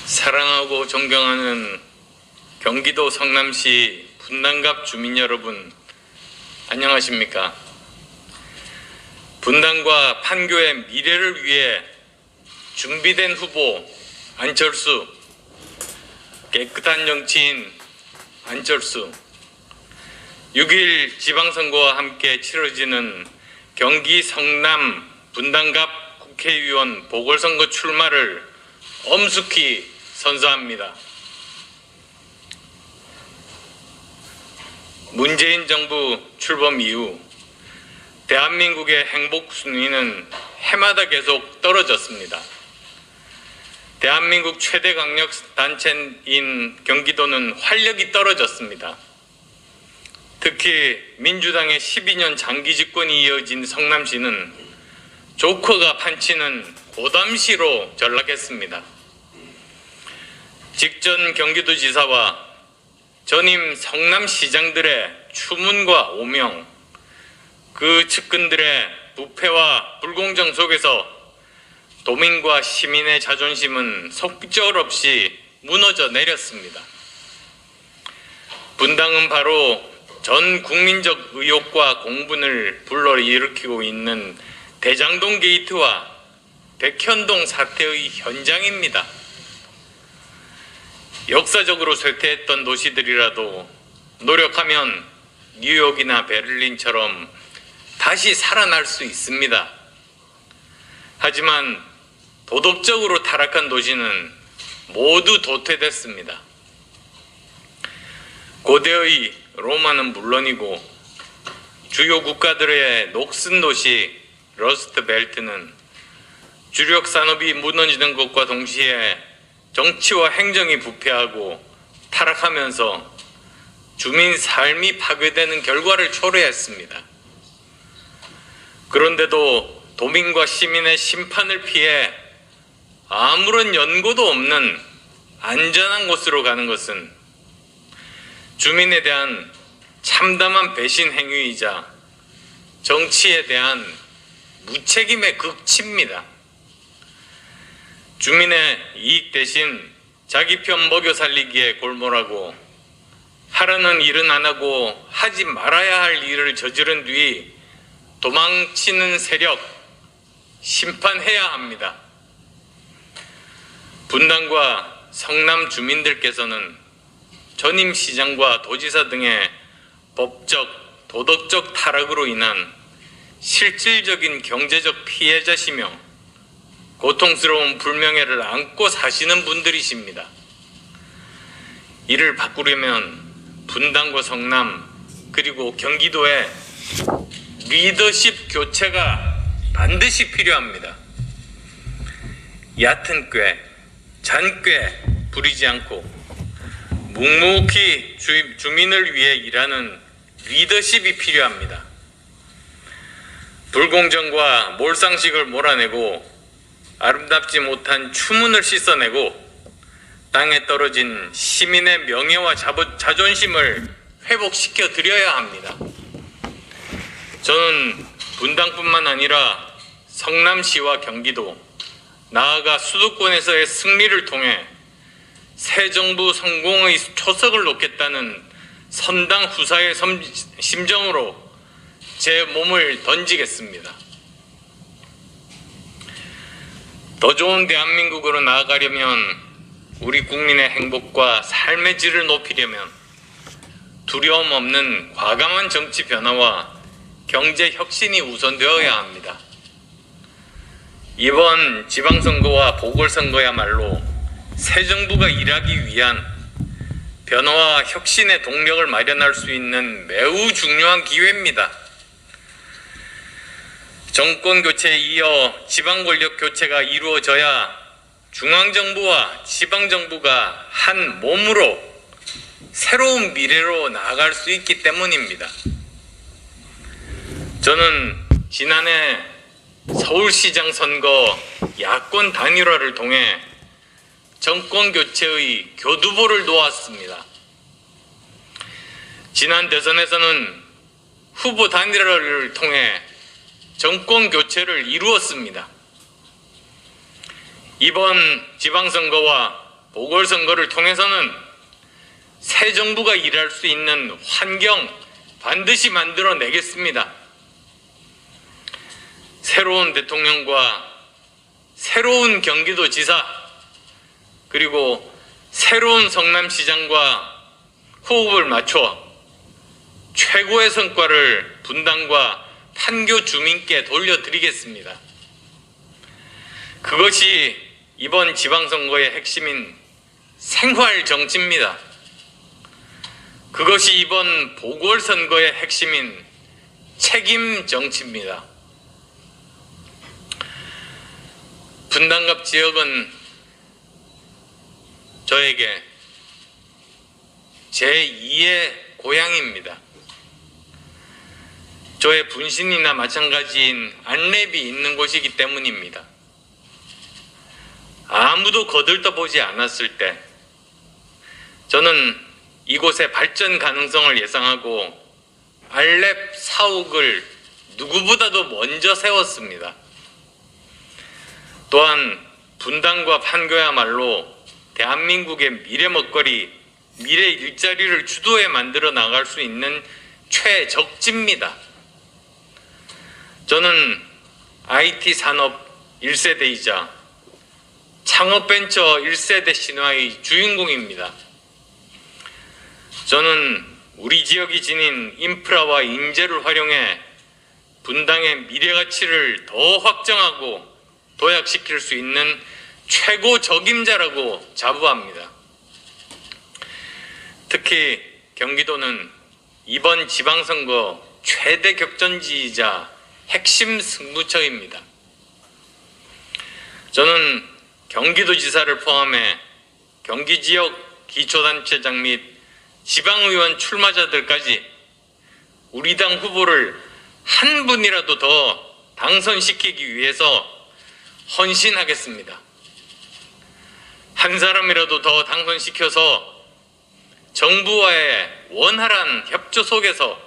사랑하고 존경하는 경기도 성남시 분당갑 주민 여러분, 안녕하십니까? 분당과 판교의 미래를 위해 준비된 후보 안철수, 깨끗한 정치인 안철수, 6일 지방선거와 함께 치러지는 경기 성남 분당갑 국회의원 보궐선거 출마를 엄숙히 선서합니다. 문재인 정부 출범 이후 대한민국의 행복 순위는 해마다 계속 떨어졌습니다. 대한민국 최대 강력 단체인 경기도는 활력이 떨어졌습니다. 특히 민주당의 12년 장기 집권이 이어진 성남시는 조커가 판치는 고담시로 전락했습니다. 직전 경기도지사와 전임 성남시장들의 추문과 오명, 그 측근들의 부패와 불공정 속에서 도민과 시민의 자존심은 속절없이 무너져 내렸습니다. 분당은 바로 전 국민적 의혹과 공분을 불러일으키고 있는 대장동 게이트와 백현동 사태의 현장입니다. 역사적으로 쇠퇴했던 도시들이라도 노력하면 뉴욕이나 베를린처럼 다시 살아날 수 있습니다. 하지만 도덕적으로 타락한 도시는 모두 도태됐습니다. 고대의 로마는 물론이고 주요 국가들의 녹슨 도시 러스트 벨트는 주력 산업이 무너지는 것과 동시에 정치와 행정이 부패하고 타락하면서 주민 삶이 파괴되는 결과를 초래했습니다. 그런데도 도민과 시민의 심판을 피해 아무런 연고도 없는 안전한 곳으로 가는 것은 주민에 대한 참담한 배신 행위이자 정치에 대한 무책임의 극치입니다. 주민의 이익 대신 자기 편 먹여 살리기에 골몰하고 하라는 일은 안 하고 하지 말아야 할 일을 저지른 뒤 도망치는 세력 심판해야 합니다. 분당과 성남 주민들께서는 전임 시장과 도지사 등의 법적, 도덕적 타락으로 인한 실질적인 경제적 피해자시며 고통스러운 불명예를 안고 사시는 분들이십니다. 이를 바꾸려면 분당과 성남 그리고 경기도의 리더십 교체가 반드시 필요합니다. 얕은 꾀, 잔꾀 부리지 않고 묵묵히 주민을 위해 일하는 리더십이 필요합니다. 불공정과 몰상식을 몰아내고 아름답지 못한 추문을 씻어내고 땅에 떨어진 시민의 명예와 자존심을 회복시켜 드려야 합니다. 저는 분당뿐만 아니라 성남시와 경기도, 나아가 수도권에서의 승리를 통해 새 정부 성공의 초석을 놓겠다는 선당 후사의 심정으로 제 몸을 던지겠습니다. 더 좋은 대한민국으로 나아가려면, 우리 국민의 행복과 삶의 질을 높이려면 두려움 없는 과감한 정치 변화와 경제 혁신이 우선되어야 합니다. 이번 지방선거와 보궐선거야말로 새 정부가 일하기 위한 변화와 혁신의 동력을 마련할 수 있는 매우 중요한 기회입니다. 정권 교체에 이어 지방 권력 교체가 이루어져야 중앙정부와 지방정부가 한 몸으로 새로운 미래로 나아갈 수 있기 때문입니다. 저는 지난해 서울시장 선거 야권 단일화를 통해 정권 교체의 교두보를 놓았습니다. 지난 대선에서는 후보 단일화를 통해 정권 교체를 이루었습니다. 이번 지방선거와 보궐선거를 통해서는 새 정부가 일할 수 있는 환경 반드시 만들어내겠습니다. 새로운 대통령과 새로운 경기도지사 그리고 새로운 성남시장과 호흡을 맞춰 최고의 성과를 분당과 판교 주민께 돌려드리겠습니다. 그것이 이번 지방선거의 핵심인 생활 정치입니다. 그것이 이번 보궐선거의 핵심인 책임 정치입니다. 분당갑 지역은 저에게 제2의 고향입니다. 저의 분신이나 마찬가지인 안랩이 있는 곳이기 때문입니다. 아무도 거들떠보지 않았을 때 저는 이곳의 발전 가능성을 예상하고 안랩 사옥을 누구보다도 먼저 세웠습니다. 또한 분당과 판교야말로 대한민국의 미래 먹거리, 미래 일자리를 주도해 만들어 나갈 수 있는 최적지입니다. 저는 IT 산업 1세대이자 창업벤처 1세대 신화의 주인공입니다. 저는 우리 지역이 지닌 인프라와 인재를 활용해 분당의 미래 가치를 더 확정하고 도약시킬 수 있는 최고 적임자라고 자부합니다. 특히 경기도는 이번 지방선거 최대 격전지이자 핵심 승부처입니다. 저는 경기도지사를 포함해 경기지역 기초단체장 및 지방의원 출마자들까지 우리 당 후보를 한 분이라도 더 당선시키기 위해서 헌신하겠습니다. 한 사람이라도 더 당선시켜서 정부와의 원활한 협조 속에서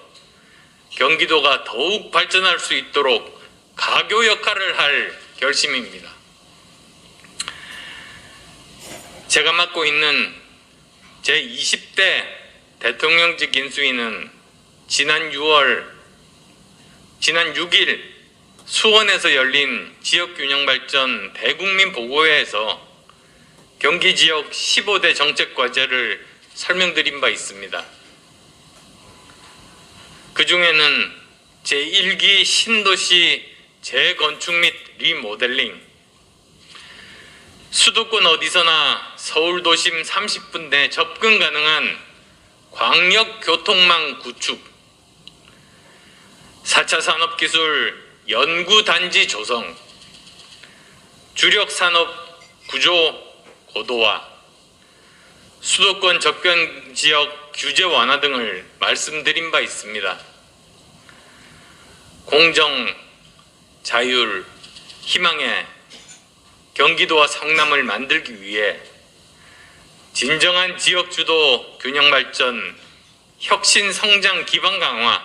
경기도가 더욱 발전할 수 있도록 가교 역할을 할 결심입니다. 제가 맡고 있는 제20대 대통령직 인수위는 지난 6일 수원에서 열린 지역균형발전 대국민 보고회에서 경기 지역 15대 정책 과제를 설명드린 바 있습니다. 그 중에는 제1기 신도시 재건축 및 리모델링, 수도권 어디서나 서울 도심 30분 내 접근 가능한 광역교통망 구축, 4차 산업기술 연구단지 조성, 주력산업 구조 고도화, 수도권 접견지역 규제 완화 등을 말씀드린 바 있습니다. 공정, 자율, 희망의 경기도와 성남을 만들기 위해 진정한 지역 주도 균형 발전, 혁신 성장 기반 강화,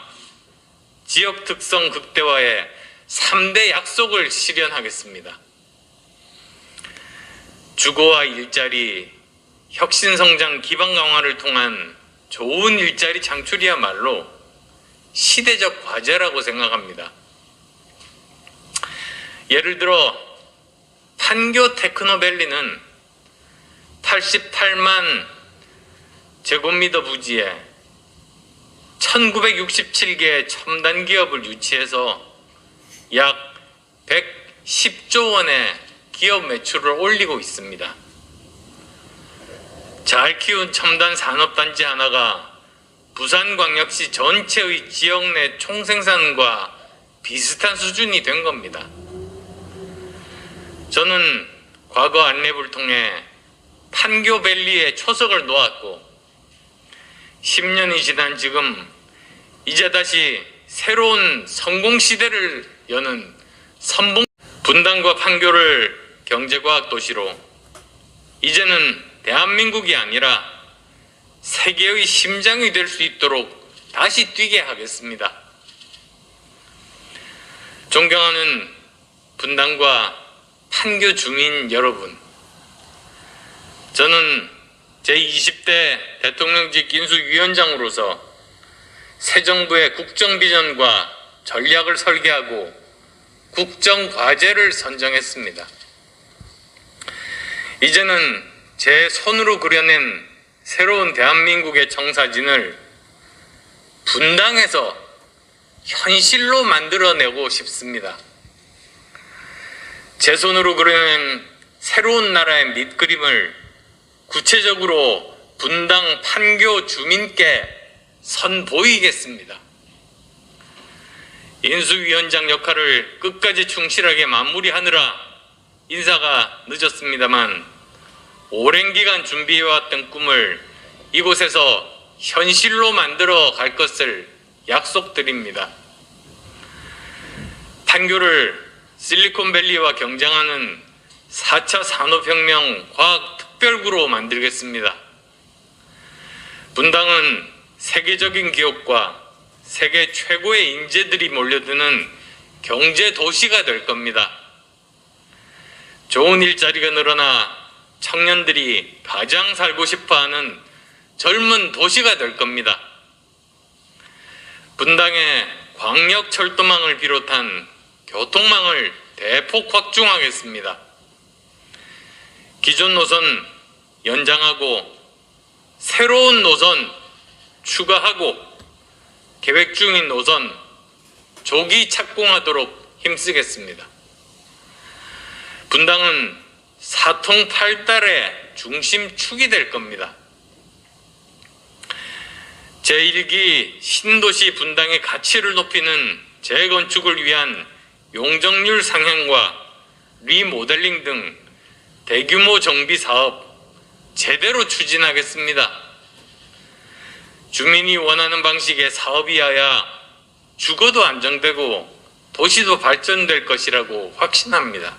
지역 특성 극대화의 3대 약속을 실현하겠습니다. 주거와 일자리, 혁신 성장 기반 강화를 통한 좋은 일자리 창출이야말로 시대적 과제라고 생각합니다. 예를 들어 판교 테크노밸리는 88만 제곱미터 부지에 1967개의 첨단 기업을 유치해서 약 110조 원의 기업 매출을 올리고 있습니다. 잘 키운 첨단 산업단지 하나가 부산광역시 전체의 지역 내 총생산과 비슷한 수준이 된 겁니다. 저는 과거 안랩을 통해 판교밸리에 초석을 놓았고 10년이 지난 지금 이제 다시 새로운 성공시대를 여는 분당과 판교를 경제과학 도시로 이제는 대한민국이 아니라 세계의 심장이 될 수 있도록 다시 뛰게 하겠습니다. 존경하는 분당과 판교 주민 여러분, 저는 저는 제20대 대통령직 인수위원장으로서 새 정부의 국정비전과 전략을 설계하고 국정과제를 선정했습니다. 이제는 제 손으로 그려낸 새로운 대한민국의 청사진을 분당에서 현실로 만들어내고 싶습니다. 제 손으로 그려낸 새로운 나라의 밑그림을 구체적으로 분당 판교 주민께 선보이겠습니다. 인수위원장 역할을 끝까지 충실하게 마무리하느라 인사가 늦었습니다만 오랜 기간 준비해왔던 꿈을 이곳에서 현실로 만들어 갈 것을 약속드립니다. 판교를 실리콘밸리와 경쟁하는 4차 산업혁명 과학특별구로 만들겠습니다. 분당은 세계적인 기업과 세계 최고의 인재들이 몰려드는 경제도시가 될 겁니다. 좋은 일자리가 늘어나 청년들이 가장 살고 싶어하는 젊은 도시가 될 겁니다. 분당에 광역철도망을 비롯한 교통망을 대폭 확충하겠습니다. 기존 노선 연장하고 새로운 노선 추가하고 계획 중인 노선 조기 착공하도록 힘쓰겠습니다. 분당은 사통팔달의 중심축이 될 겁니다. 제1기 신도시 분당의 가치를 높이는 재건축을 위한 용적률 상향과 리모델링 등 대규모 정비 사업 제대로 추진하겠습니다. 주민이 원하는 방식의 사업이어야 주거도 안정되고 도시도 발전될 것이라고 확신합니다.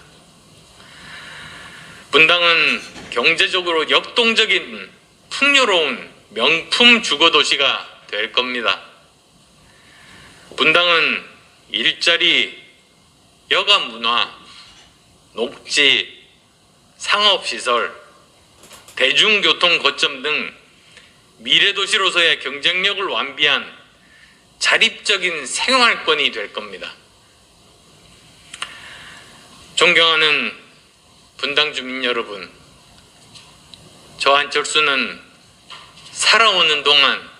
분당은 경제적으로 역동적인 풍요로운 명품 주거도시가 될 겁니다. 분당은 일자리, 여가문화, 녹지, 상업시설, 대중교통 거점 등 미래도시로서의 경쟁력을 완비한 자립적인 생활권이 될 겁니다. 존경하는 분당 주민 여러분, 저 안철수는 살아오는 동안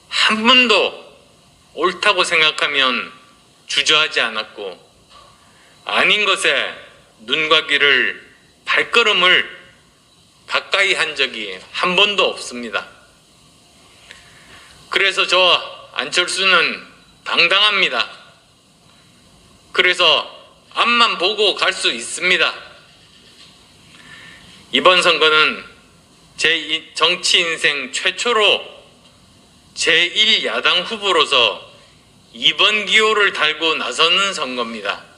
한 번도 옳다고 생각하면 주저하지 않았고 아닌 것에 눈과 귀를 발걸음을 가까이 한 적이 한 번도 없습니다. 그래서 저 안철수는 당당합니다. 그래서 앞만 보고 갈 수 있습니다. 이번 선거는 제 정치 인생 최초로 제1야당 후보로서 2번 기호를 달고 나서는 선거입니다.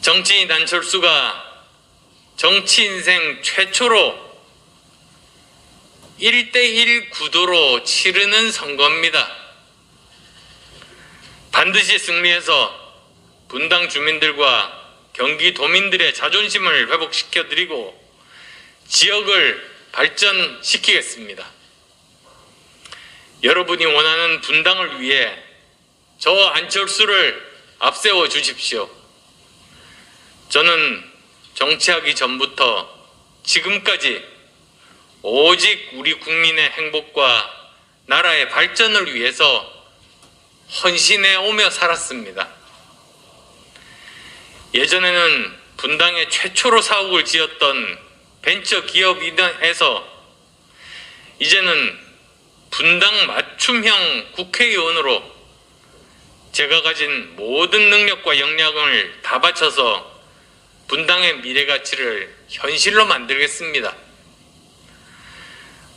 정치인 안철수가 정치 인생 최초로 1대1 구도로 치르는 선거입니다. 반드시 승리해서 분당 주민들과 경기도민들의 자존심을 회복시켜드리고 지역을 발전시키겠습니다. 여러분이 원하는 분당을 위해 저 안철수를 앞세워 주십시오. 저는 정치하기 전부터 지금까지 오직 우리 국민의 행복과 나라의 발전을 위해서 헌신해 오며 살았습니다. 예전에는 분당에 최초로 사옥을 지었던 벤처기업인에서 이제는 분당 맞춤형 국회의원으로 제가 가진 모든 능력과 역량을 다 바쳐서 분당의 미래가치를 현실로 만들겠습니다.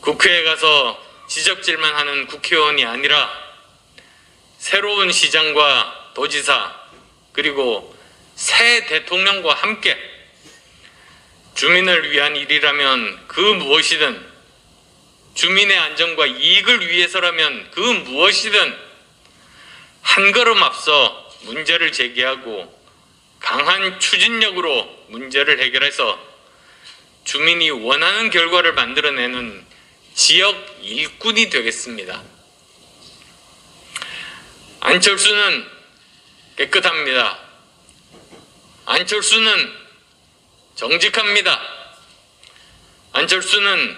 국회에 가서 지적질만 하는 국회의원이 아니라 새로운 시장과 도지사 그리고 새 대통령과 함께 주민을 위한 일이라면 그 무엇이든 주민의 안전과 이익을 위해서라면 그 무엇이든 한 걸음 앞서 문제를 제기하고 강한 추진력으로 문제를 해결해서 주민이 원하는 결과를 만들어내는 지역 일꾼이 되겠습니다. 안철수는 깨끗합니다. 안철수는 정직합니다. 안철수는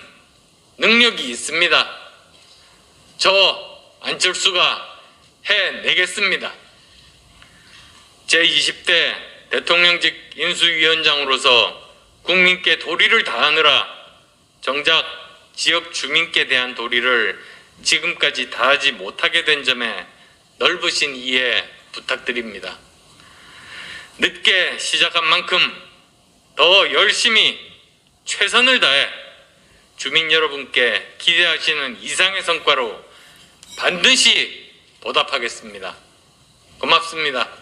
능력이 있습니다. 저 안철수가 해내겠습니다. 제20대 대통령직 인수위원장으로서 국민께 도리를 다하느라 정작 지역 주민께 대한 도리를 지금까지 다하지 못하게 된 점에 넓으신 이해 부탁드립니다. 늦게 시작한 만큼 더 열심히 최선을 다해 주민 여러분께 기대하시는 이상의 성과로 반드시 보답하겠습니다. 고맙습니다.